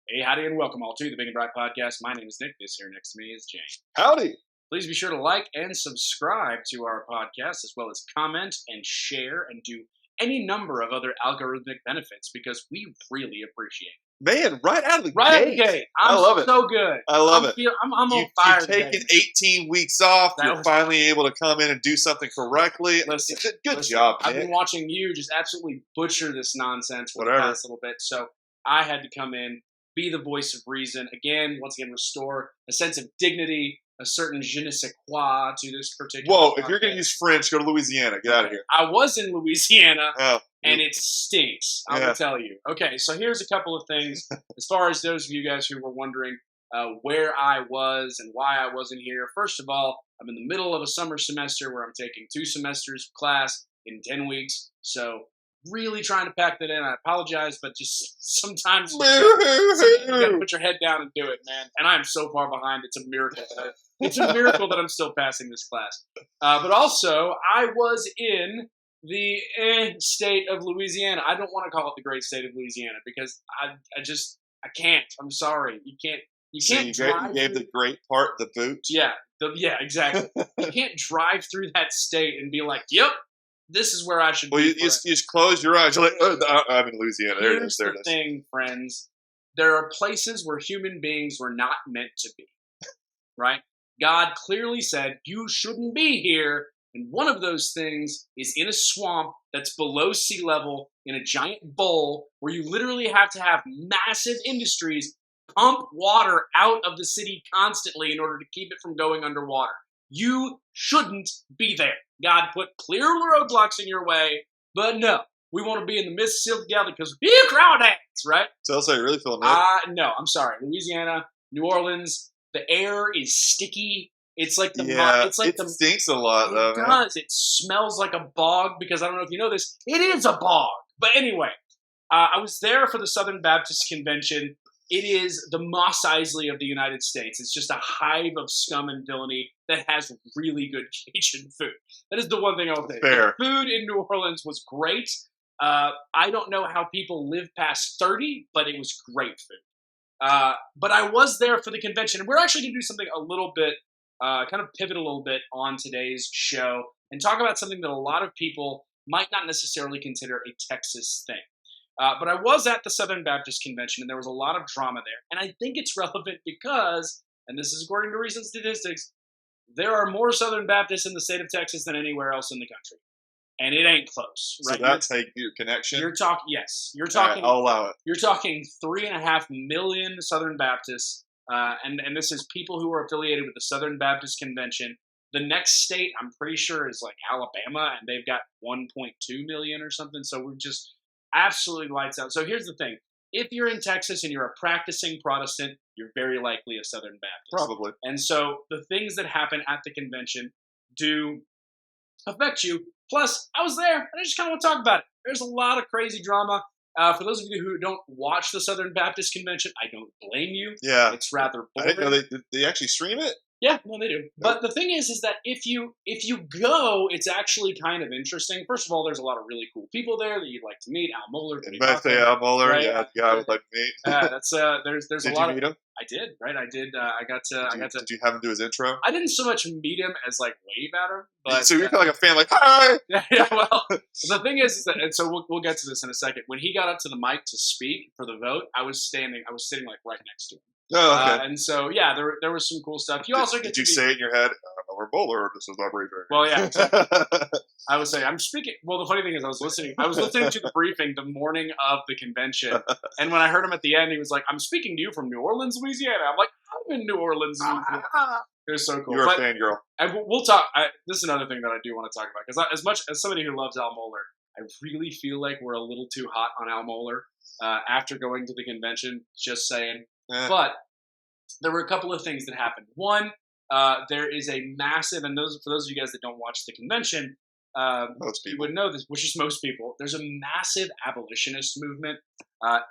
Hey, howdy, and welcome all to the Big and Bright Podcast. My name is Nick. This here next to me is Jane. Howdy. Please be sure to like and subscribe to our podcast, as well as comment and share and do any number of other algorithmic benefits because we really appreciate it. Man, right out of the gate. I love it. So good. I love it. I'm on fire You've today. taken 18 weeks off. That You're was- finally able to come in and do something correctly. Listen, Good job, I've Nick. been watching you just absolutely butcher this nonsense for the Whatever. past little bit, so I had to come in, be the voice of reason, once again, restore a sense of dignity, a certain je ne sais quoi to this particular Whoa, podcast. if you're going to use French, go to Louisiana. Get out of here. I was in Louisiana, Oh, and it stinks, I will tell you. Okay, so here's a couple of things. As far as those of you guys who were wondering where I was and why I wasn't here, first of all, I'm in the middle of a summer semester where I'm taking 2 semesters of class in 10 weeks, so really trying to pack that in. I apologize, but just sometimes you gotta put your head down and do it, man. And I'm so far behind, it's a miracle. It's a miracle that I'm still passing this class. But also, I was in the state of Louisiana. I don't want to call it the great state of Louisiana because I can't. I'm sorry. You can't You gave the great part the boot. Yeah, exactly. You can't drive through that state and be like, yep, this is where I should Well, be. you just close your eyes. You're like, oh, I'm in Louisiana. There it Here's is. There the it is. thing, friends. There are places where human beings were not meant to be, right? God clearly said, you shouldn't be here. And one of those things is in a swamp that's below sea level in a giant bowl where you literally have to have massive industries pump water out of the city constantly in order to keep it from going underwater. You shouldn't be there. God put clear roadblocks in your way, but no. We want to be in the Mississippi Valley because we're crawdads, right? Tell us how you really feel, Nick. No, I'm sorry. Louisiana, New Orleans, the air is sticky. It's like it stinks a lot, though. It does. It smells like a bog because I don't know if you know this. It is a bog. But anyway, I was there for the Southern Baptist Convention. It is the Mos Eisley of the United States. It's just a hive of scum and villainy that has really good Cajun food. That is the one thing I'll say. Fair. The food in New Orleans was great. I don't know how people live past 30, but it was great food. But I was there for the convention, and we're actually going to do something a little bit, kind of pivot a little bit on today's show and talk about something that a lot of people might not necessarily consider a Texas thing. But I was at the Southern Baptist Convention, and there was a lot of drama there. And I think it's relevant because, and this is according to recent statistics, there are more Southern Baptists in the state of Texas than anywhere else in the country. And it ain't close, right? So that's your connection? You're talking, yes. You're talking. Right, I'll allow it. You're talking 3.5 million Southern Baptists, and this is people who are affiliated with the Southern Baptist Convention. The next state, I'm pretty sure, is like Alabama, and they've got 1.2 million or something. So we're just absolutely lights out. So here's the thing. If you're in Texas and you're a practicing Protestant, you're very likely a Southern Baptist. Probably. And so the things that happen at the convention do affect you. Plus, I was there, and I just kind of want to talk about it. There's a lot of crazy drama. For those of you who don't watch the Southern Baptist Convention, I don't blame you. Yeah. It's rather boring. I didn't know they actually stream it? Yeah, no, they do. But the thing is that if you go, it's actually kind of interesting. First of all, there's a lot of really cool people there that you'd like to meet. Al Mohler. You might say Al Mohler. Right? Yeah, the guy I would like to meet. That's there's Did a lot. You meet him? I did, right? I did. I got to. Did you have him do his intro? I didn't so much meet him as like wave at him, but so you're kind of like a fan, like hi. Yeah. Well, the thing is that, and so we'll get to this in a second. When he got up to the mic to speak for the vote, I was sitting like right next to him. Oh, okay. And so yeah, there was some cool stuff. You also get did you say it in your head? We're bowler. This is not very fair. Well, yeah. Exactly. I would say I'm speaking. Well, the funny thing is, I was listening to the briefing the morning of the convention, and when I heard him at the end, he was like, "I'm speaking to you from New Orleans, Louisiana." I'm like, "I'm in New Orleans." It was so cool. You're a fangirl. And we'll talk. This is another thing that I do want to talk about because as much as somebody who loves Al Mohler, I really feel like we're a little too hot on Al Mohler after going to the convention. Just saying, but there were a couple of things that happened. One. There is a massive, and for those of you guys that don't watch the convention, most people you would know this, which is most people. There's a massive abolitionist movement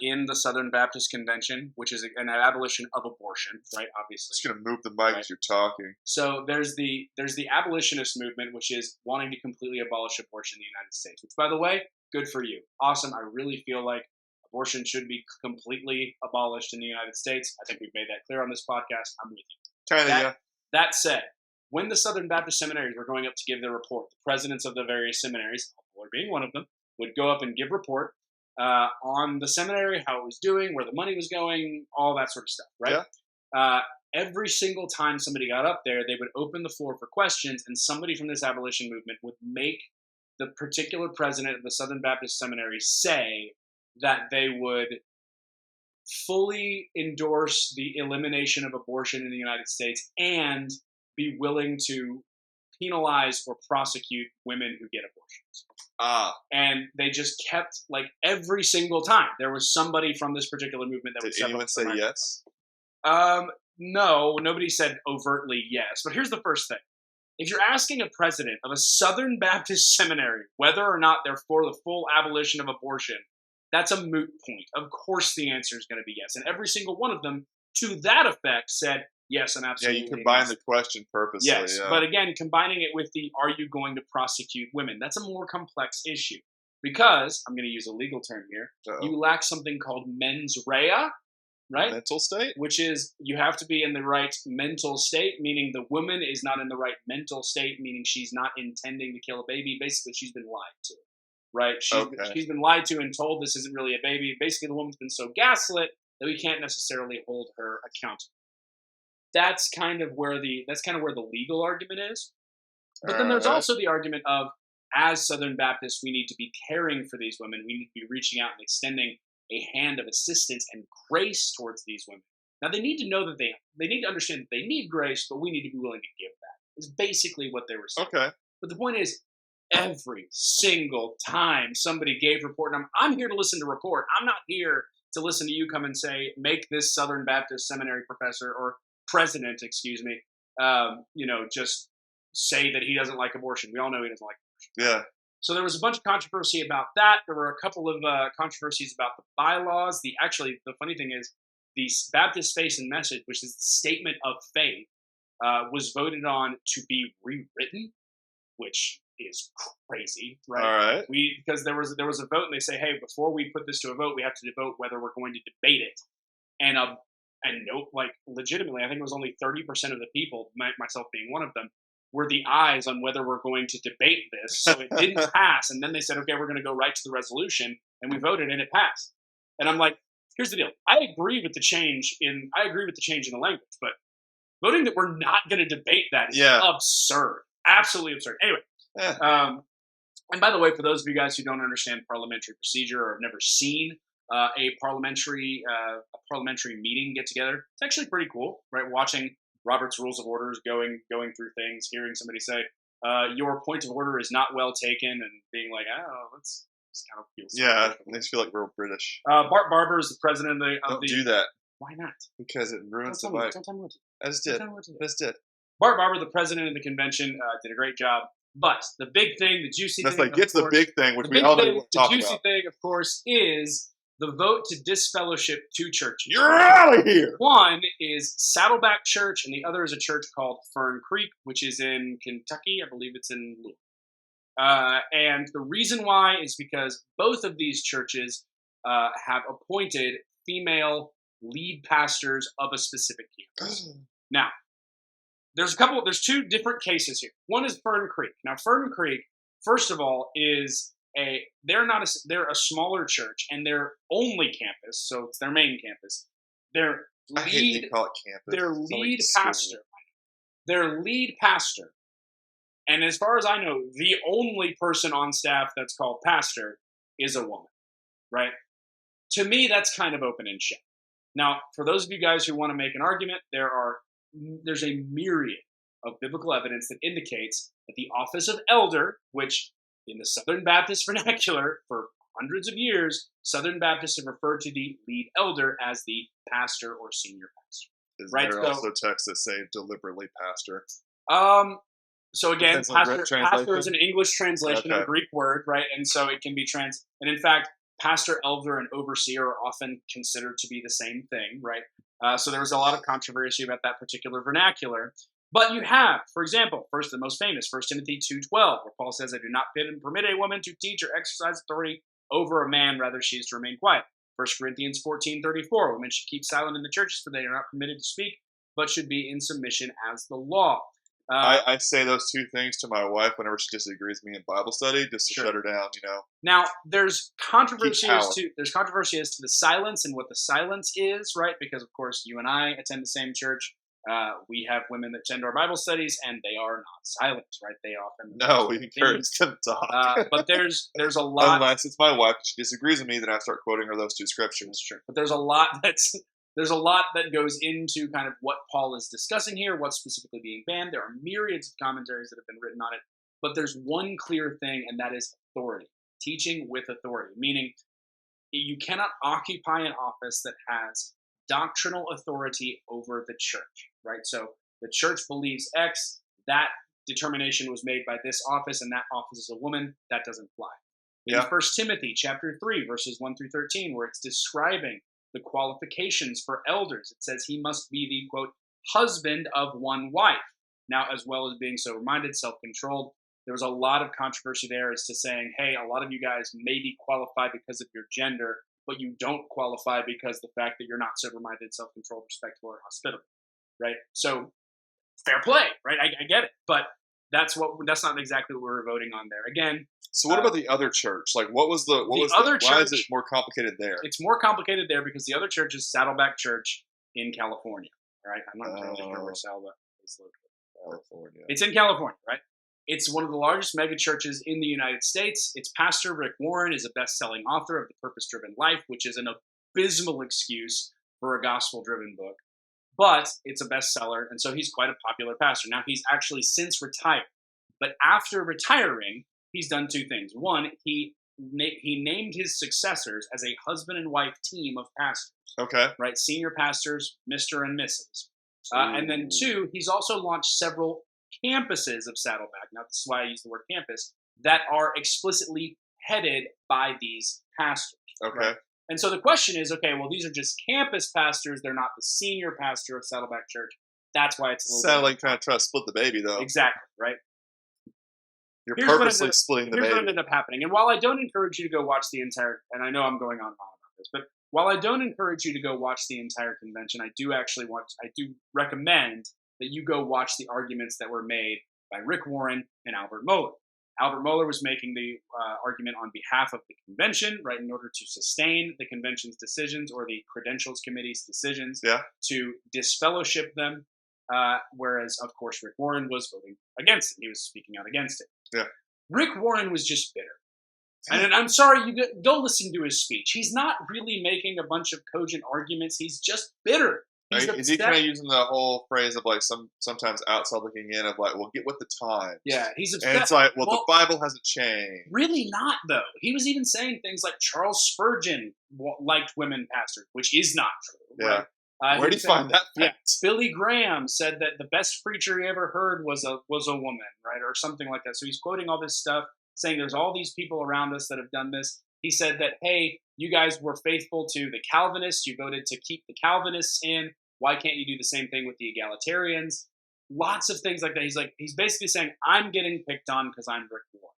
in the Southern Baptist Convention, which is an abolition of abortion, right? Obviously, just gonna move the mic as you're talking. So there's the abolitionist movement, which is wanting to completely abolish abortion in the United States. Which, by the way, good for you, awesome. I really feel like Abortion should be completely abolished in the United States. I think we've made that clear on this podcast. I'm with you. Kind of, yeah. That said, when the Southern Baptist seminaries were going up to give their report, the presidents of the various seminaries, Fuller being one of them, would go up and give report on the seminary, how it was doing, where the money was going, all that sort of stuff, right? Yeah. Every single time somebody got up there, they would open the floor for questions, and somebody from this abolition movement would make the particular president of the Southern Baptist Seminary say that they would fully endorse the elimination of abortion in the United States and be willing to penalize or prosecute women who get abortions. And they just kept, like, every single time there was somebody from this particular movement that would Did anyone say yes? No, nobody said overtly yes. But here's the first thing. If you're asking a president of a Southern Baptist seminary whether or not they're for the full abolition of abortion, that's a moot point. Of course the answer is going to be yes. And every single one of them, to that effect, said, yes, I'm absolutely. Yeah, you combine the question purposely. Yes, yeah. But again, combining it with the are you going to prosecute women, that's a more complex issue. Because, I'm going to use a legal term here, you lack something called mens rea, right? Mental state? Which is you have to be in the right mental state, meaning the woman is not in the right mental state, meaning she's not intending to kill a baby. Basically, she's been lied to, right? She's been lied to and told this isn't really a baby. Basically, the woman's been so gaslit that we can't necessarily hold her accountable. That's kind of where the legal argument is. But then there's also the argument of, as Southern Baptists, we need to be caring for these women. We need to be reaching out and extending a hand of assistance and grace towards these women. Now, they need to know that they need to understand that they need grace, but we need to be willing to give that. Is basically what they were saying. Okay. But the point is, every single time somebody gave report, and I'm here to listen to report. I'm not here to listen to you come and say, make this Southern Baptist seminary professor or president, just say that he doesn't like abortion. We all know he doesn't like abortion. Yeah. So there was a bunch of controversy about that. There were a couple of controversies about the bylaws. The funny thing is, the Baptist Faith and Message, which is the statement of faith, was voted on to be rewritten, which is crazy, right? All right. Because there was a vote, and they say, hey, before we put this to a vote, we have to vote whether we're going to debate it. And legitimately, I think it was only 30% of the people, myself being one of them, were the ayes on whether we're going to debate this. So it didn't pass. And then they said, okay, we're going to go right to the resolution. And we voted and it passed. And I'm like, here's the deal. I agree with the change in the language, but voting that we're not going to debate that is absurd. Absolutely absurd. Anyway. And by the way, for those of you guys who don't understand parliamentary procedure or have never seen a parliamentary meeting get together, it's actually pretty cool, right? Watching Robert's Rules of Orders, going through things, hearing somebody say, your point of order is not well taken, and being like, that's kind of feels. Yeah, it makes me feel like real British. Bart Barber is the president Don't do that. Why not? Because it ruins the vibe. vibe. Don't tell me what to do. I just did. Bart Barber, the president of the convention, did a great job. But the big thing, the juicy thing. That's get to the big thing, which we all know what to talk about. The juicy thing, of course, is the vote to disfellowship two churches. You're out of here! One is Saddleback Church, and the other is a church called Fern Creek, which is in Kentucky. I believe it's in Louisville. And the reason why is because both of these churches have appointed female lead pastors of a specific campus. Now, there's two different cases here. One is Fern Creek. Now, Fern Creek, first of all, is they're a smaller church, and their only campus, so it's their main campus. Their lead pastor, and as far as I know, the only person on staff that's called pastor is a woman, right? To me, that's kind of open and shut. Now, for those of you guys who want to make an argument, there's a myriad of biblical evidence that indicates that the office of elder, which in the Southern Baptist vernacular, for hundreds of years, Southern Baptists have referred to the lead elder as the pastor or senior pastor. Is there also texts that say deliberately pastor? So again, pastor is an English translation of a Greek word, right? And so it can be and in fact, pastor, elder, and overseer are often considered to be the same thing, right? So there was a lot of controversy about that particular vernacular. But you have, for example, the most famous, 1 Timothy 2:12, where Paul says, I do not permit a woman to teach or exercise authority over a man, rather she is to remain quiet. 1 Corinthians 14:34, women should keep silent in the churches, for they are not permitted to speak, but should be in submission as the law. I say those two things to my wife whenever she disagrees with me in Bible study, just to shut her down, Now, there's controversy as to the silence and what the silence is, right? Because, of course, you and I attend the same church. We have women that attend our Bible studies, and they are not silent, right? They often we encourage them to talk. But there's a lot. Unless it's my wife, she disagrees with me, then I start quoting her those two scriptures. That's true. But there's a lot that goes into kind of what Paul is discussing here, what's specifically being banned. There are myriads of commentaries that have been written on it, but there's one clear thing, and that is authority. Teaching with authority, meaning you cannot occupy an office that has doctrinal authority over the church, right? So the church believes X, that determination was made by this office, and that office is a woman. That doesn't fly. In 1 Timothy chapter 3, verses 1 through 13, where it's describing the qualifications for elders, it says he must be the, quote, husband of one wife. Now, as well as being sober-minded, self-controlled, there was a lot of controversy there as to saying, hey, a lot of you guys may be qualified because of your gender, but you don't qualify because the fact that you're not sober-minded, self-controlled, respectful, or hospitable, right? So, fair play, right? I get it, but that's not exactly what we're voting on there. Again. So what about the other church? Like, why is it more complicated there? It's more complicated there because the other church is Saddleback Church in California, right? I'm not entirely sure where Saddleback is located. California. It's in California, right? It's one of the largest mega churches in the United States. Its pastor, Rick Warren, is a best-selling author of The Purpose-Driven Life, which is an abysmal excuse for a gospel-driven book. But it's a bestseller, and so he's quite a popular pastor. Now, he's actually since retired. But after retiring, he's done two things. One, he named his successors as a husband and wife team of pastors. Okay. Right? Senior pastors, Mr. and Mrs. And then two, he's also launched several campuses of Saddleback. Now, this is why I use the word campus, that are explicitly headed by these pastors. Okay. Right? And so the question is, okay, well, these are just campus pastors. They're not the senior pastor of Saddleback Church. That's why it's a little sound like trying to try to split the baby, though. Exactly, right? You're purposely splitting the baby. Here's what ended up happening. And while I don't encourage you to go watch the entire, and I know I'm going on about this, but while I don't encourage you to go watch the entire convention, I do recommend that you go watch the arguments that were made by Rick Warren and Albert Mohler. Albert Mohler was making the argument on behalf of the convention, right, in order to sustain the convention's decisions or the Credentials Committee's decisions to disfellowship them, whereas, of course, Rick Warren was voting against it. He was speaking out against it. Yeah. Rick Warren was just bitter. And I'm sorry, you go listen to his speech. He's not really making a bunch of cogent arguments. He's just bitter. Is he kind of using the whole phrase of like sometimes outside looking in of like, well, get with the times? Yeah, he's upset. And it's like, well, the Bible hasn't changed. Really not, though. He was even saying things like Charles Spurgeon liked women pastors, which is not true. Yeah. Right? Where do you find that fact? Yeah, Billy Graham said that the best preacher he ever heard was a woman, right, or something like that. So he's quoting all this stuff, saying there's all these people around us that have done this. He said that, hey, you guys were faithful to the Calvinists. You voted to keep the Calvinists in. Why can't you do the same thing with the egalitarians? Lots of things like that. He's basically saying, I'm getting picked on because I'm Rick Warren.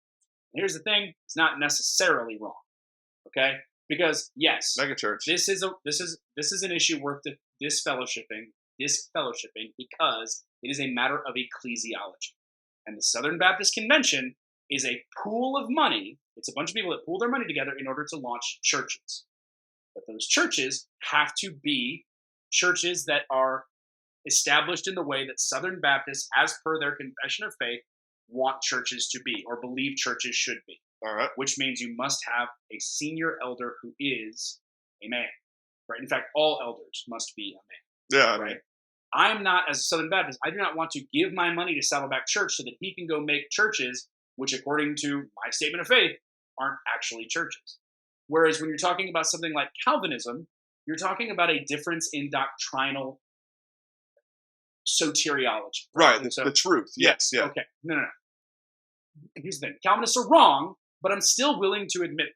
And here's the thing: it's not necessarily wrong. Okay, because yes, megachurch. This is an issue worth disfellowshipping because it is a matter of ecclesiology, and the Southern Baptist Convention is a pool of money. It's a bunch of people that pool their money together in order to launch churches. But those churches have to be churches that are established in the way that Southern Baptists, as per their confession of faith, want churches to be or believe churches should be. All right. Which means you must have a senior elder who is a man. Right? In fact, all elders must be a man. Yeah. Right? I'm not, as a Southern Baptist, I do not want to give my money to Saddleback Church so that he can go make churches which, according to my statement of faith, aren't actually churches. Whereas when you're talking about something like Calvinism, you're talking about a difference in doctrinal soteriology. Right, the truth. Yes, yeah. Okay, no. Here's the thing. Calvinists are wrong, but I'm still willing to admit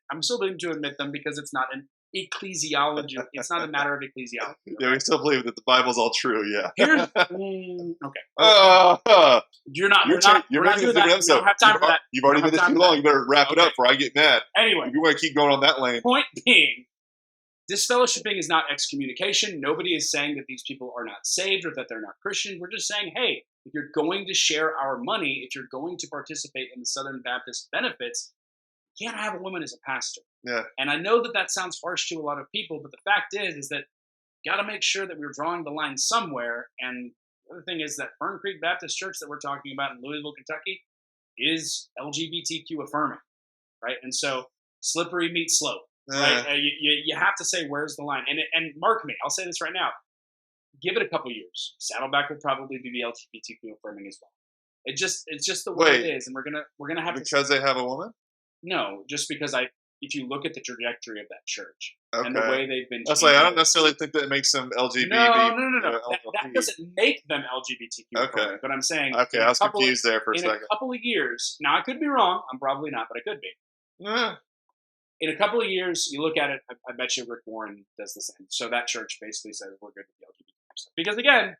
them because it's not an ecclesiology. It's not a matter of ecclesiology. Right? Yeah, we still believe that the Bible's all true, yeah. Here's okay. We're not doing that. We don't have time for that. You've already been this too long. You better wrap it up before I get mad. Anyway. If you want to keep going on that lane. Point being, Disfellowshipping is not excommunication. Nobody is saying that these people are not saved or that they're not Christian. We're just saying, hey, if you're going to share our money, if you're going to participate in the Southern Baptist benefits, you can't have a woman as a pastor. Yeah. And I know that sounds harsh to a lot of people, but the fact is that you got to make sure that we're drawing the line somewhere. And the other thing is that Fern Creek Baptist Church that we're talking about in Louisville, Kentucky, is LGBTQ affirming, right? And so slippery meets slope, right? You have to say, where's the line? And mark me, I'll say this right now. Give it a couple years. Saddleback will probably be LGBTQ affirming as well. It's just the way it is, and we're gonna have because they have a woman. No, just because if you look at the trajectory of that church and the way they've been, I don't necessarily think that makes them LGBT. No. That doesn't make them LGBTQ. Okay, but I'm saying, okay, I was confused there for a second. In a couple of years, now I could be wrong. I'm probably not, but I could be. In a couple of years, you look at it. I bet you Rick Warren does the same. So that church basically says we're good with the LGBT stuff because again,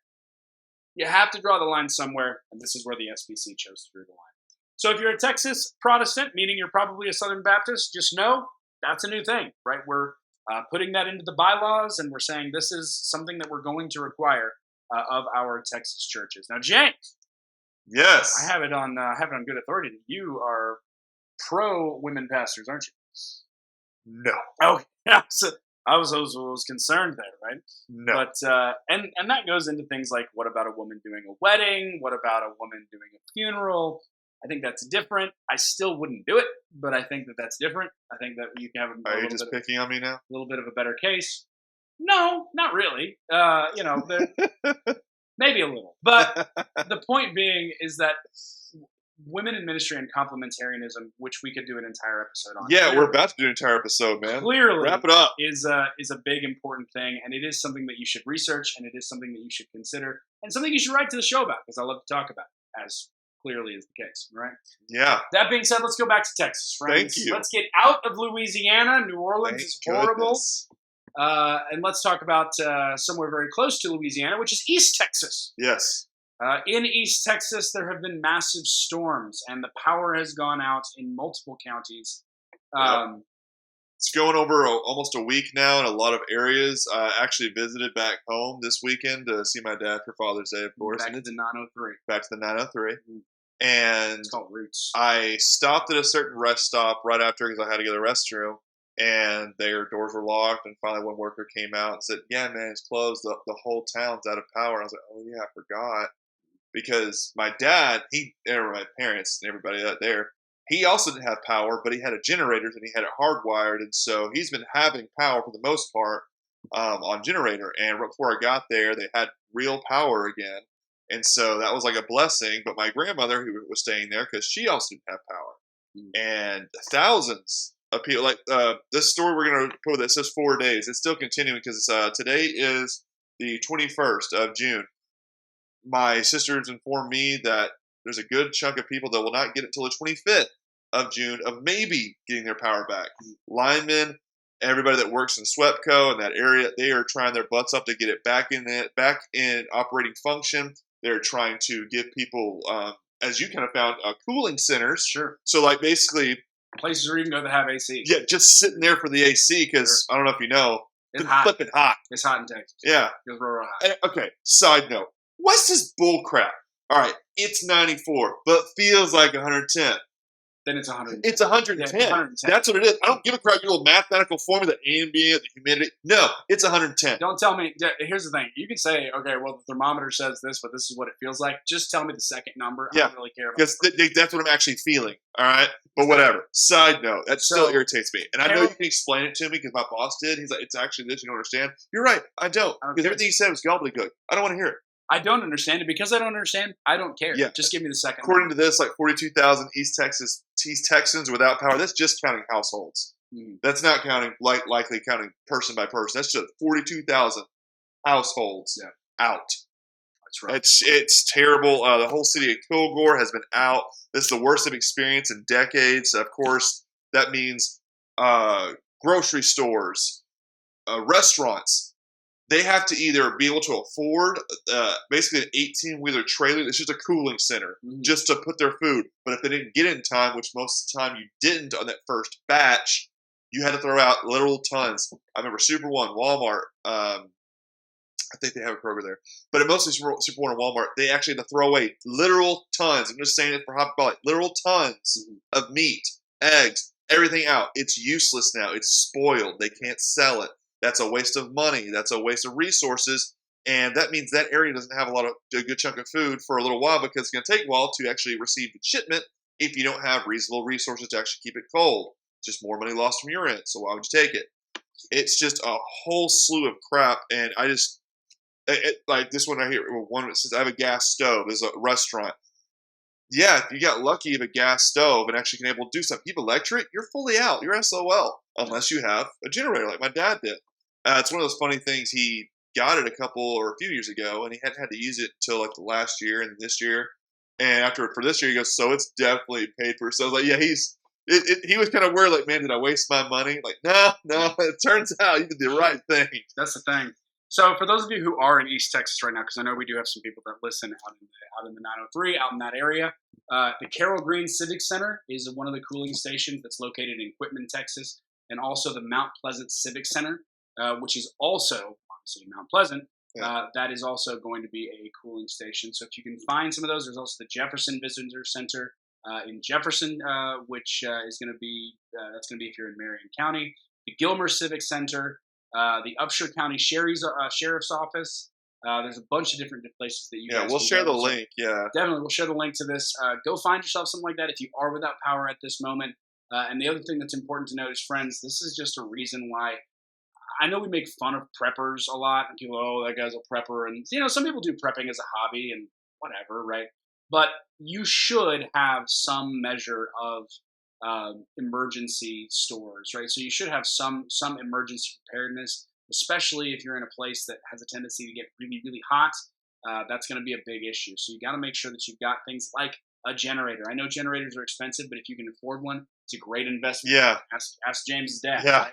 you have to draw the line somewhere, and this is where the SBC chose to draw the line. So if you're a Texas Protestant, meaning you're probably a Southern Baptist, just know that's a new thing, right? We're putting that into the bylaws, and we're saying this is something that we're going to require of our Texas churches. Now, James, yes, I have it on good authority that you are pro women pastors, aren't you? No. Okay. Yeah, so I was concerned there, right? No. But and that goes into things like, what about a woman doing a wedding? What about a woman doing a funeral? I think that's different. I still wouldn't do it, but I think that that's different. I think that you can have Are you just picking on me now? A little bit of a better case. No, not really. Maybe a little. But the point being is that women in ministry and complementarianism, which we could do an entire episode on. Yeah, we're about to do an entire episode, man. Clearly, wrap it up. Is a big important thing, and it is something that you should research, and it is something that you should consider, and something you should write to the show about, because I love to talk about it, as clearly is the case, right? Yeah. That being said, let's go back to Texas, friends. Thank you. Let's get out of Louisiana. New Orleans is horrible. And let's talk about somewhere very close to Louisiana, which is East Texas. Yes. In East Texas, there have been massive storms, and the power has gone out in multiple counties. It's going over almost a week now in a lot of areas. I actually visited back home this weekend to see my dad for Father's Day, of course. Back to the 903. Back to the 903. Mm-hmm. And it's called Roots. I stopped at a certain rest stop right after because I had to go to the restroom, and their doors were locked. And finally, one worker came out and said, "Yeah, man, it's closed. The whole town's out of power." And I was like, "Oh yeah, I forgot." Because my dad, my parents and everybody out there, he also didn't have power, but he had a generator and he had it hardwired, and so he's been having power for the most part on generator. And right before I got there, they had real power again. And so that was like a blessing. But my grandmother, who was staying there, because she also didn't have power. And thousands of people, like this story we're going to put that says 4 days. It's still continuing because today is the 21st of June. My sisters informed me that there's a good chunk of people that will not get it until the 25th of June of maybe getting their power back. Linemen, everybody that works in SWEPCO in that area, they are trying their butts up to get it back in operating function. They're trying to give people, as you kind of found, cooling centers. Sure. So, like, basically places where you can go that have AC. Yeah, just sitting there for the AC because I don't know if you know, it's hot. Flipping hot. It's hot in Texas. Yeah. It's real hot. Okay. Side note: what's this bull crap? All right, it's 94, but feels like 110. Then it's 110. It's 110. Yeah, 110. That's what it is. I don't give a crap your little mathematical formula, the ambient, the humidity. No, it's 110. Don't tell me. Here's the thing. You can say, okay, well, the thermometer says this, but this is what it feels like. Just tell me the second number. I don't really care about it. Because that's what I'm actually feeling. All right? But whatever. Side note, that still irritates me. And I know you can explain it to me because my boss did. He's like, it's actually this. You don't understand. You're right. I don't. Because everything you said was gobbledygook. I don't want to hear it. I don't understand it. Because I don't understand, I don't care. Yeah. Just give me the second. According to this, like 42,000 East Texans without power. That's just counting households. That's not counting likely counting person by person. That's just 42,000 households out. That's right. It's terrible. The whole city of Kilgore has been out. This is the worst they've experienced in decades. Of course, that means grocery stores, restaurants. They have to either be able to afford basically an 18-wheeler trailer that's just a cooling center just to put their food. But if they didn't get it in time, which most of the time you didn't on that first batch, You had to throw out literal tons. I remember Super One, Walmart. I think they have a Kroger there, but mostly Super One and Walmart. They actually had to throw away literal tons. I'm just saying it for hot belly. Literal tons of meat, eggs, everything out. It's useless now. It's spoiled. They can't sell it. That's a waste of money. That's a waste of resources. And that means that area doesn't have a good chunk of food for a little while because it's going to take a while to actually receive the shipment if you don't have reasonable resources to actually keep it cold. It's just more money lost from your end. So why would you take it? It's just a whole slew of crap. And I just, like this one right here, one that says, I have a gas stove. There's a restaurant. Yeah, if you got lucky, you have a gas stove and actually can able to do something. If you have electric, you're fully out. You're SOL. Unless you have a generator like my dad did. It's one of those funny things. He got it a few years ago, and he hadn't had to use it until like the last year and this year. And for this year, he goes, so it's definitely paid for. So I was like, yeah, he was kind of worried, like, man, did I waste my money? Like, no, it turns out you did the right thing. That's the thing. So for those of you who are in East Texas right now, because I know we do have some people that listen out in the 903, out in that area, the Carroll Green Civic Center is one of the cooling stations that's located in Quitman, Texas, and also the Mount Pleasant Civic Center, which is also obviously Mount Pleasant. Yeah. That is also going to be a cooling station. So if you can find some of those, there's also the Jefferson Visitor Center in Jefferson, which is going to be if you're in Marion County. The Gilmer Civic Center, the Upshur County Sheriff's Office. There's a bunch of different places that you guys we'll share the link. Yeah, definitely, we'll share the link to this. Go find yourself something like that if you are without power at this moment. And the other thing that's important to note is, friends, this is just a reason why. I know we make fun of preppers a lot, and people, oh, that guy's a prepper. And, some people do prepping as a hobby and whatever, right? But you should have some measure of emergency stores, right? So you should have some emergency preparedness, especially if you're in a place that has a tendency to get really, really hot. That's going to be a big issue. So you got to make sure that you've got things like a generator. I know generators are expensive, but if you can afford one, it's a great investment. Yeah. Ask James' dad. Yeah.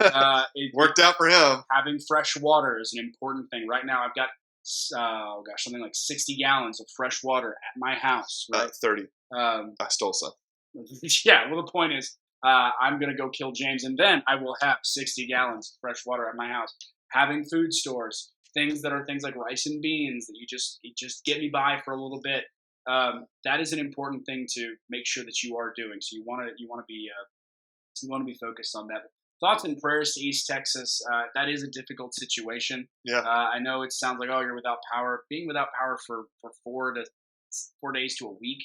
Right? Worked out for him. Having fresh water is an important thing. Right now, I've got, something like 60 gallons of fresh water at my house. Right? 30. I stole some. Yeah. Well, the point is, I'm going to go kill James, and then I will have 60 gallons of fresh water at my house. Having food stores, things like rice and beans that you just get me by for a little bit. That is an important thing to make sure that you are doing. So you want to be focused on that. Thoughts and prayers to East Texas. That is a difficult situation. Yeah. I know it sounds like, oh, you're without power. Being without power for 4 days to a week.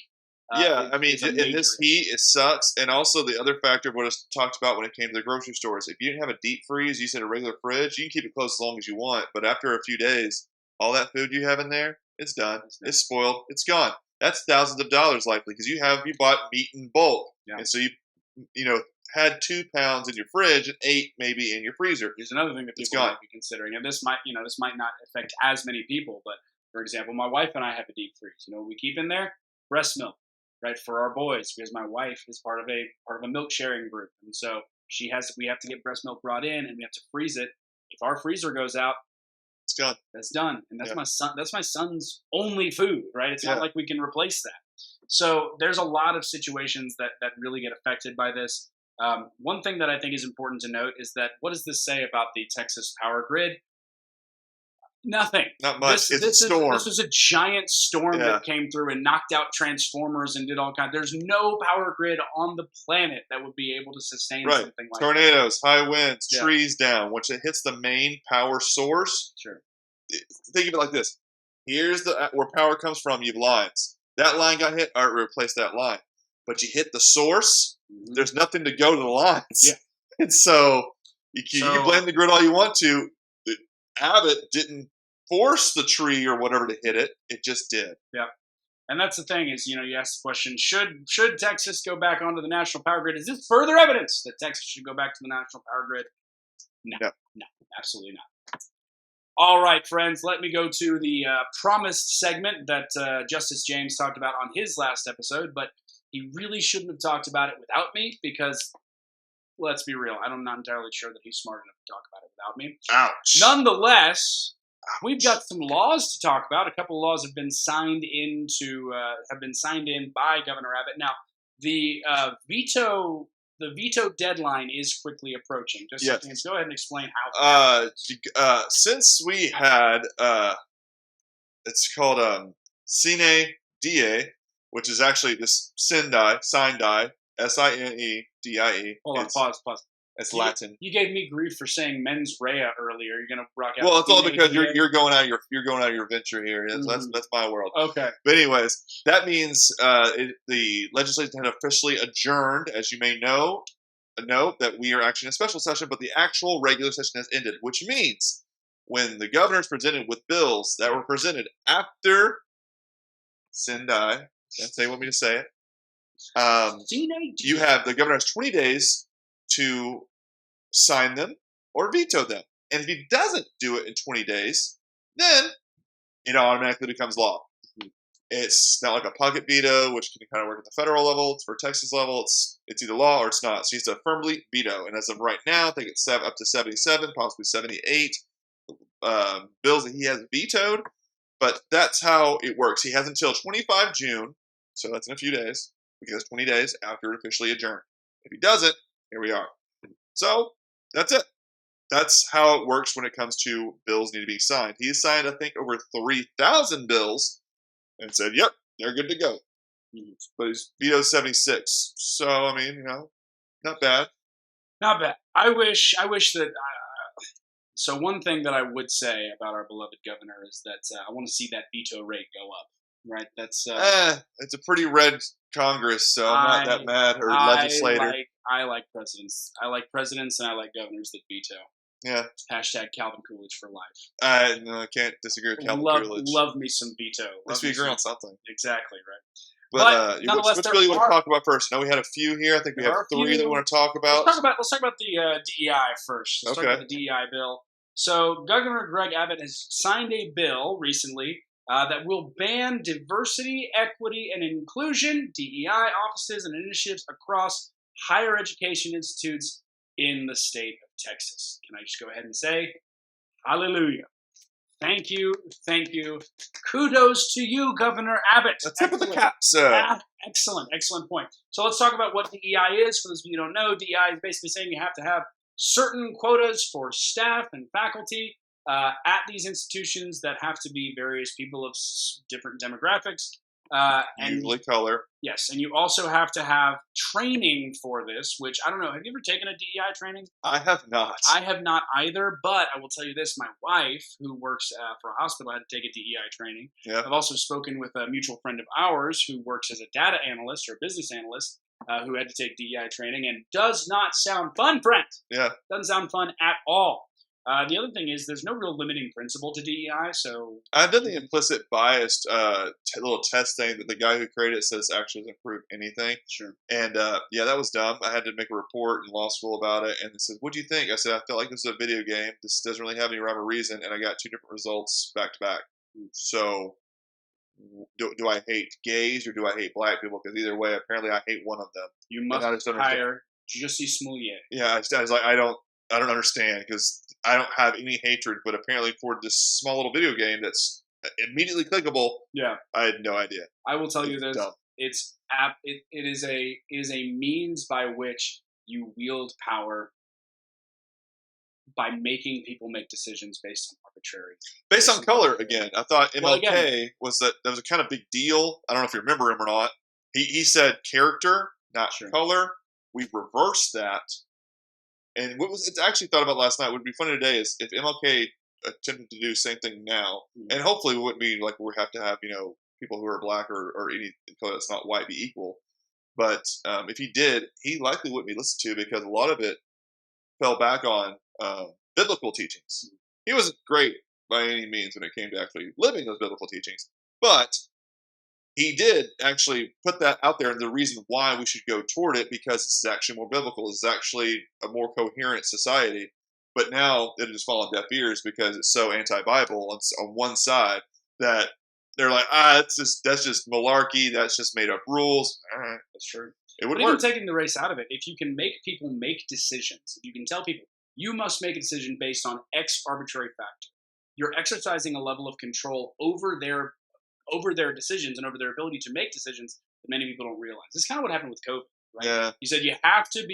I mean, in this heat, it sucks. And also the other factor of what I talked about when it came to the grocery stores. If you didn't have a deep freeze, you said a regular fridge, you can keep it closed as long as you want. But after a few days, all that food you have in there, it's done. It's spoiled. It's gone. That's thousands of dollars likely because you bought meat in bulk. Yeah. And so you had 2 pounds in your fridge and 8 maybe in your freezer. Here's another thing that people might be considering. And this might not affect as many people, but for example, my wife and I have a deep freeze. You know what we keep in there? Breast milk, right, for our boys, because my wife is part of a milk sharing group. And so we have to get breast milk brought in and we have to freeze it. If our freezer goes out, it's gone. That's done. And that's my son's only food, right? It's not like we can replace that. So there's a lot of situations that really get affected by this. One thing that I think is important to note is that what does this say about the Texas power grid? Nothing. Not much. It's a storm. This was a giant storm that came through and knocked out transformers and did all kinds. There's no power grid on the planet that would be able to sustain something like tornadoes, high winds, trees down. Once it hits the main power source, think of it like this. Here's where power comes from. You have lines. That line got hit. All right, replace that line. But you hit the source. Mm-hmm. There's nothing to go to the lines. Yeah. And so you can blame the grid all you want to. Abbott didn't force the tree or whatever to hit it. It just did. Yeah. And that's the thing is, you ask the question, should Texas go back onto the national power grid? Is this further evidence that Texas should go back to the national power grid? No, absolutely not. All right, friends, let me go to the promised segment that Justice James talked about on his last episode, but he really shouldn't have talked about it without me because, let's be real, I'm not entirely sure that he's smart enough to talk about it without me. Ouch. Nonetheless, we've got some laws to talk about. A couple of laws have been signed in by Governor Abbott. Now, the the veto deadline is quickly approaching. Just Yes. go ahead and explain how. Since we had it's called Sine Die, which is actually just Sine Die, Sinedie. Hold on, pause. It's Latin. You gave me grief for saying mens rea earlier. You're gonna rock out. Well, it's all because DA? you're going out of your venture here. That's my world. Okay. But anyways, that means the legislature had officially adjourned, as you may know that we are actually in a special session, but the actual regular session has ended, which means when the governor is presented with bills that were presented after Sendai, that's how you want me to say it. You have the governor has 20 days to sign them or veto them. And if he doesn't do it in 20 days, then it automatically becomes law. It's not like a pocket veto, which can kind of work at the federal level. It's for Texas level. It's either law or it's not. So he has to firmly veto. And as of right now, I think it's up to 77, possibly 78 bills that he has vetoed. But that's how it works. He has until 25 June, so that's in a few days, because 20 days after officially adjourned. If he doesn't, here we are. So that's it. That's how it works when it comes to bills need to be signed. He's signed, I think, over 3,000 bills and said, yep, they're good to go. But he's vetoed 76. So, I mean, not bad. Not bad. I wish that. So one thing that I would say about our beloved governor is that I want to see that veto rate go up. Right? That's. It's a pretty red Congress, so I'm not that mad. Or legislator. I like presidents. I like presidents, and I like governors that veto. Yeah. Hashtag Calvin Coolidge for life. I can't disagree with Calvin Coolidge. Love me some veto. Let's be agree on something. Exactly, right. But what's really you want to talk about first? Now we had a few here. I think we have three that we want to talk about. Let's talk about the DEI first. Let's talk about the DEI bill. So Governor Greg Abbott has signed a bill recently that will ban diversity, equity, and inclusion, DEI offices and initiatives across higher education institutes in the state of Texas. Can I just go ahead and say, hallelujah. Thank you. Kudos to you, Governor Abbott. The tip of the cap, sir. Excellent point. So let's talk about what DEI is. For those of you who don't know, DEI is basically saying you have to have certain quotas for staff and faculty at these institutions that have to be various people of different demographics. And usually color. Yes, and you also have to have training for this, which I don't know. Have you ever taken a DEI training? I have not. I have not either, but I will tell you this. My wife, who works for a hospital, had to take a DEI training. Yeah. I've also spoken with a mutual friend of ours who works as a data analyst or business analyst who had to take DEI training, and does not sound fun, friend. Yeah. Doesn't sound fun at all. The other thing is there's no real limiting principle to DEI, so... I've done the implicit biased little test thing that the guy who created it says actually doesn't prove anything. Sure. And, that was dumb. I had to make a report in law school about it, and it said, what do you think? I said, I feel like this is a video game. This doesn't really have any rhyme or reason, and I got two different results back to back. So, do I hate gays or do I hate black people? Because either way, apparently I hate one of them. You must hire Jussie Smollett. Yeah, I was like, I don't understand, because I don't have any hatred, but apparently for this small little video game that's immediately clickable, yeah, I had no idea. I will tell you this: dumb. it is a means by which you wield power by making people make decisions based on color. Again, I thought MLK was a kind of big deal. I don't know if you remember him or not. He said character, not color. We've reversed that. And it's actually thought about last night. What would be funny today is if MLK attempted to do the same thing now, and hopefully it wouldn't be like we have to have people who are black or any color that's not white be equal. But if he did, he likely wouldn't be listened to, because a lot of it fell back on biblical teachings. He wasn't great by any means when it came to actually living those biblical teachings, but he did actually put that out there, and the reason why we should go toward it, because it's actually more biblical. It's actually a more coherent society. But now it has fallen deaf ears because it's so anti-Bible on one side that they're like, that's just malarkey. That's just made up rules. That's true. It would work. Even taking the race out of it, if you can make people make decisions, if you can tell people you must make a decision based on X arbitrary factor, you're exercising a level of control over their decisions and over their ability to make decisions that many people don't realize. This is kind of what happened with COVID. right? Yeah. He said you have to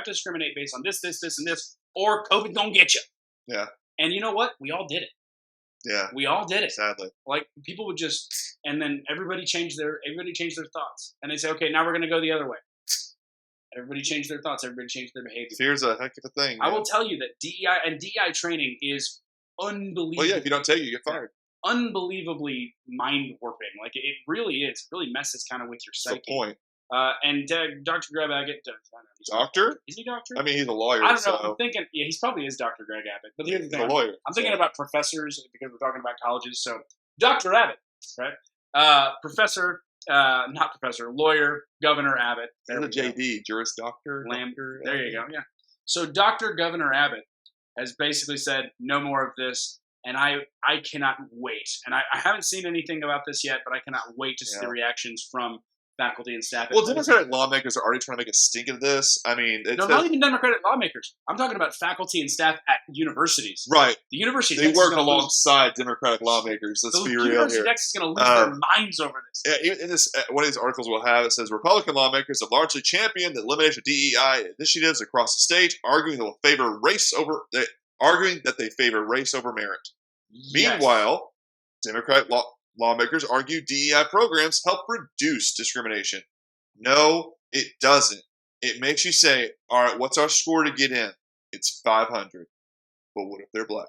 discriminate based on this, and this, or COVID gonna get you. Yeah. And you know what? We all did it. Yeah. We all did it. Sadly. Like people would just, and then everybody changed their thoughts, and they say, okay, now we're gonna go the other way. Everybody changed their thoughts. Everybody changed their behavior. Fear's a heck of a thing. I Man. will tell you that DEI training is unbelievable. Well, yeah, if you don't take it, you get fired. Unbelievably mind warping. Like it really is. It really messes kind of with your psyche. That's the point. And Dr. Greg Abbott, doctor? Is he doctor? I mean, he's a lawyer. I don't know. So. I'm thinking, yeah, he's probably is Dr. Greg Abbott. But here's the thing, a lawyer. I'm thinking about professors because we're talking about colleges. So Dr. Abbott, right? Lawyer, Governor Abbott. There the JD, Juris Doctor. There you go. Yeah. So Dr. Governor Abbott has basically said no more of this. And I cannot wait. And I haven't seen anything about this yet, but I cannot wait to see the reactions from faculty and staff. Well, Democratic lawmakers are already trying to make a stink of this. I mean, no, not even Democratic lawmakers. I'm talking about faculty and staff at universities. Right. The University they work alongside Democratic lawmakers. Let's be real here. The University of Texas is going to lose their minds over this. Yeah, even in this, one of these articles we'll have, it says Republican lawmakers have largely championed the elimination of DEI initiatives across the state, arguing that they favor race over merit. Yes. Meanwhile, Democratic lawmakers argue DEI programs help reduce discrimination. No, it doesn't. It makes you say, all right, what's our score to get in? It's 500. But what if they're black?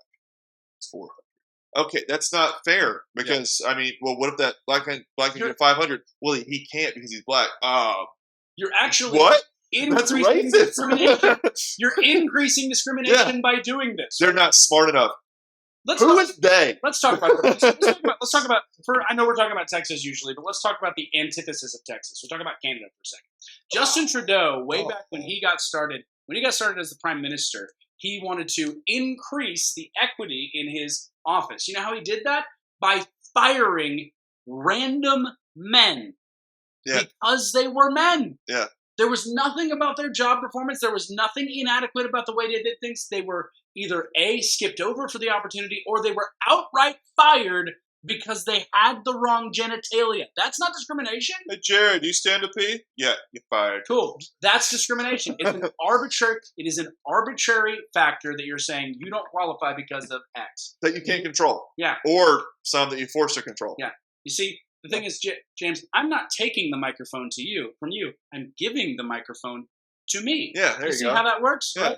It's 400. Okay, that's not fair because, I mean, well, what if that black can get 500? Well, he can't because he's black. You're actually increasing discrimination. You're increasing discrimination by doing this. They're not smart enough. Who is they? Let's talk about. Let's talk about. I know we're talking about Texas usually, but let's talk about the antithesis of Texas. We'll talk about Canada for a second. Justin Trudeau, way back when he got started as the prime minister, he wanted to increase the equity in his office. You know how he did that? By firing random men because they were men. Yeah. There was nothing about their job performance. There was nothing inadequate about the way they did things. They were either A, skipped over for the opportunity, or they were outright fired because they had the wrong genitalia. That's not discrimination. Hey, Jared, do you stand to pee? Yeah, you're fired. Cool. That's discrimination. It's an arbitrary. It is an arbitrary factor that you're saying you don't qualify because of X. That you can't control. Yeah. Or some that you force to control. Yeah. You see, the thing is, James, I'm not taking the microphone from you. I'm giving the microphone to me. Yeah, there you go. See how that works? Yeah. Right?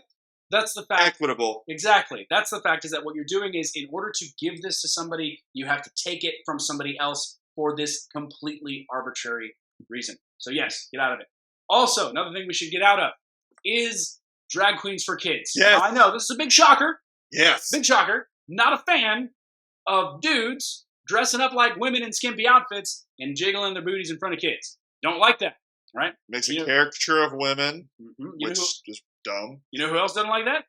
That's the fact. Equitable. Exactly. That's the fact is that what you're doing is in order to give this to somebody, you have to take it from somebody else for this completely arbitrary reason. So yes, get out of it. Also, another thing we should get out of is drag queens for kids. Yes. Now, I know this is a big shocker. Yes. Big shocker. Not a fan of dudes dressing up like women in skimpy outfits and jiggling their booties in front of kids. Don't like that, right? Makes a caricature of women, which is dumb. You know who else doesn't like that?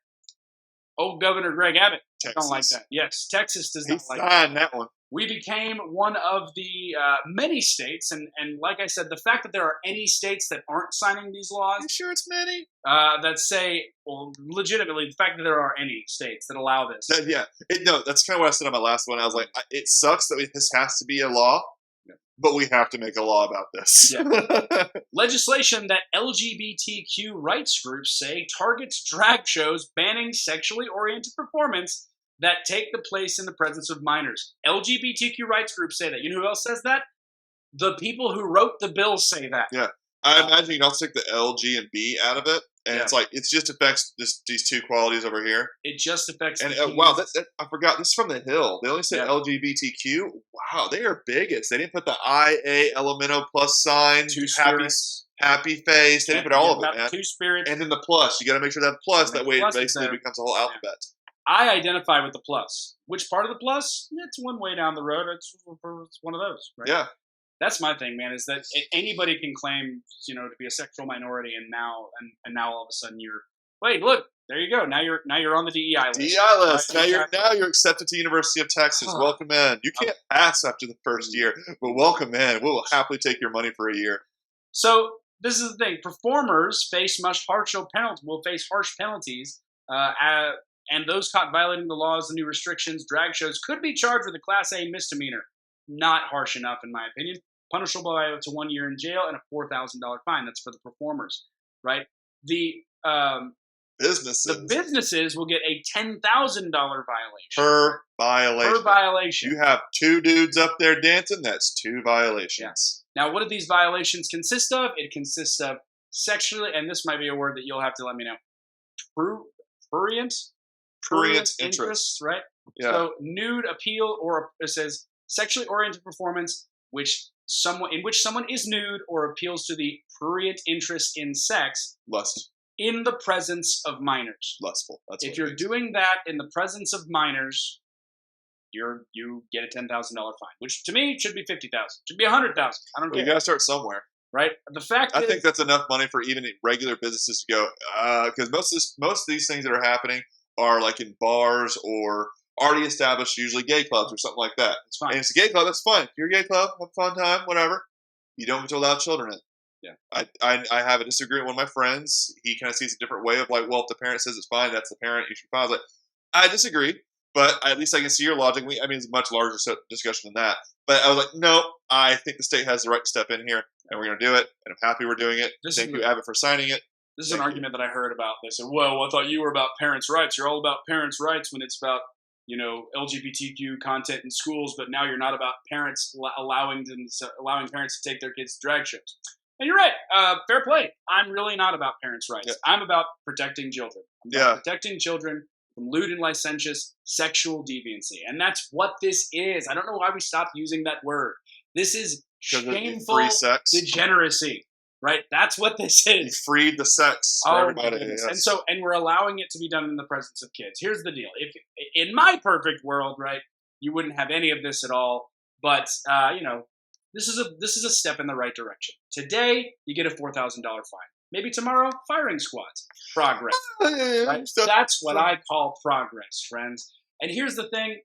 Old Governor Greg Abbott. Texas. Don't like that. Yes, Texas does not like that one. We became one of the many states, and like I said, the fact that there are any states that aren't signing these laws. You sure it's many? That say, well, legitimately, the fact that there are any states that allow this. That's kind of what I said on my last one. I was like, it sucks that this has to be a law, but we have to make a law about this. Yeah. Legislation that LGBTQ rights groups say targets drag shows banning sexually oriented performance that take the place in the presence of minors. LGBTQ rights groups say that. You know who else says that? The people who wrote the bill say that. Yeah. I imagine you don't take the L, G, and B out of it. And it's like, it just affects these two qualities over here. It just affects I forgot. This is from The Hill. They only said LGBTQ. Wow, they are bigots. They didn't put the IA, Elemento, plus sign, happy face. They didn't put all of it, man. Two spirits. And then the plus. You got to make sure that plus. That way it basically becomes a whole alphabet. I identify with the plus. Which part of the plus? It's one way down the road. It's one of those, right? Yeah. That's my thing, man, is that anybody can claim, to be a sexual minority, and now all of a sudden look, there you go. Now you're on the DEI list. DEI list. Now you're accepted to University of Texas. Welcome in. You can't pass after the first year, but welcome in. We will happily take your money for a year. So this is the thing. Performers will face harsh penalties, and those caught violating the laws and new restrictions, drag shows could be charged with a Class A misdemeanor. Not harsh enough, in my opinion. punishable by up to 1 year in jail and a $4,000 fine. That's for the performers, right? The businesses will get a $10,000 violation. Per violation. Per violation. You have 2 dudes up there dancing, that's 2 violations. Yes. Now, what do these violations consist of? It consists of sexually, and this might be a word that you'll have to let me know, prurient interest, right? Yeah. So nude appeal, or it says sexually oriented performance in which someone is nude or appeals to the prurient interest in sex. Lust. In the presence of minors. Lustful. That's if you're doing that in the presence of minors, you get a $10,000 fine, which to me should be $50,000. Should be $100,000. I don't care. You got to start somewhere, right? The fact I think that's enough money for even regular businesses to go, because most of these things that are happening are like in bars or already established, usually gay clubs or something like that. It's fine. And it's a gay club, that's fine. If you're a gay club, have a fun time, whatever. You don't get to allow children in. Yeah. I have a disagreement with one of my friends. He kind of sees a different way of like, well, if the parent says it's fine, that's the parent. You should fine. I was like, I disagree, but at least I can see your logic. I mean, it's a much larger discussion than that. But I was like, no, I think the state has the right to step in here, and we're going to do it. And I'm happy we're doing it. Thank you, Abbott, for signing it. This is an argument that I heard about. They said, well, I thought you were about parents' rights. You're all about parents' rights when it's about, LGBTQ content in schools, but now you're not about parents allowing parents to take their kids to drag shows. And you're right. Fair play. I'm really not about parents' rights. Yeah. I'm about protecting children. I'm about protecting children from lewd and licentious sexual deviancy. And that's what this is. I don't know why we stopped using that word. This is shameful degeneracy. Right? That's what this is. You freed the sex for everybody. Yes. And we're allowing it to be done in the presence of kids. Here's the deal. If in my perfect world, right, you wouldn't have any of this at all. But this is a step in the right direction. Today, you get a $4,000 fine. Maybe tomorrow, firing squads. Progress. Right? That's what I call progress, friends. And here's the thing.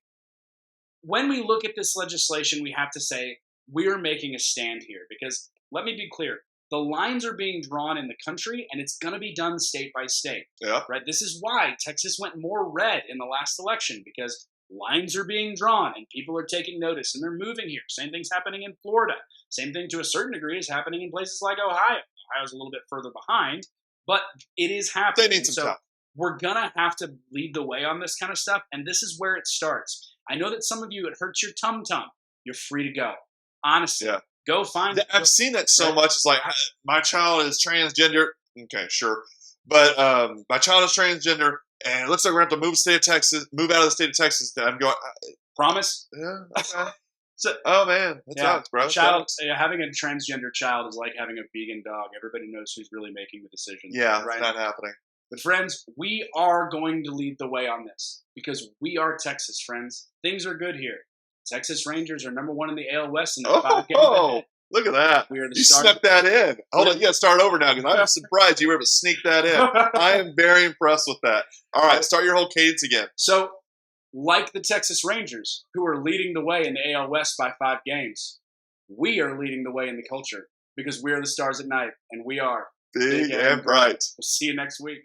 When we look at this legislation, we have to say we're making a stand here. Because let me be clear. The lines are being drawn in the country, and it's going to be done state by state. Yeah. Right? This is why Texas went more red in the last election, because lines are being drawn and people are taking notice and they're moving here. Same thing's happening in Florida. Same thing to a certain degree is happening in places like Ohio. Ohio's a little bit further behind, but it is happening. They need some time. We're going to have to lead the way on this kind of stuff, and this is where it starts. I know that some of you, it hurts your tum-tum. You're free to go. Honestly. Yeah. Go find it. I've seen that so much. It's like, my child is transgender. Okay, sure. But my child is transgender, and it looks like we're going to have to move out of the state of Texas. I'm going, promise? Yeah, okay. Oh, man. That sucks, bro. Having a transgender child is like having a vegan dog. Everybody knows who's really making the decision. Yeah, right? It's not happening. But friends, we are going to lead the way on this because we are Texas, friends. Things are good here. Texas Rangers are number 1 in the AL West in the 5 games ahead. Look at that. We are the you snuck that in. Hold on, you got to start over now because I'm surprised you were able to sneak that in. I am very impressed with that. All right, start your whole cadence again. So, like the Texas Rangers, who are leading the way in the AL West by 5 games, we are leading the way in the culture because we are the stars at night, and we are big and bright. We'll see you next week.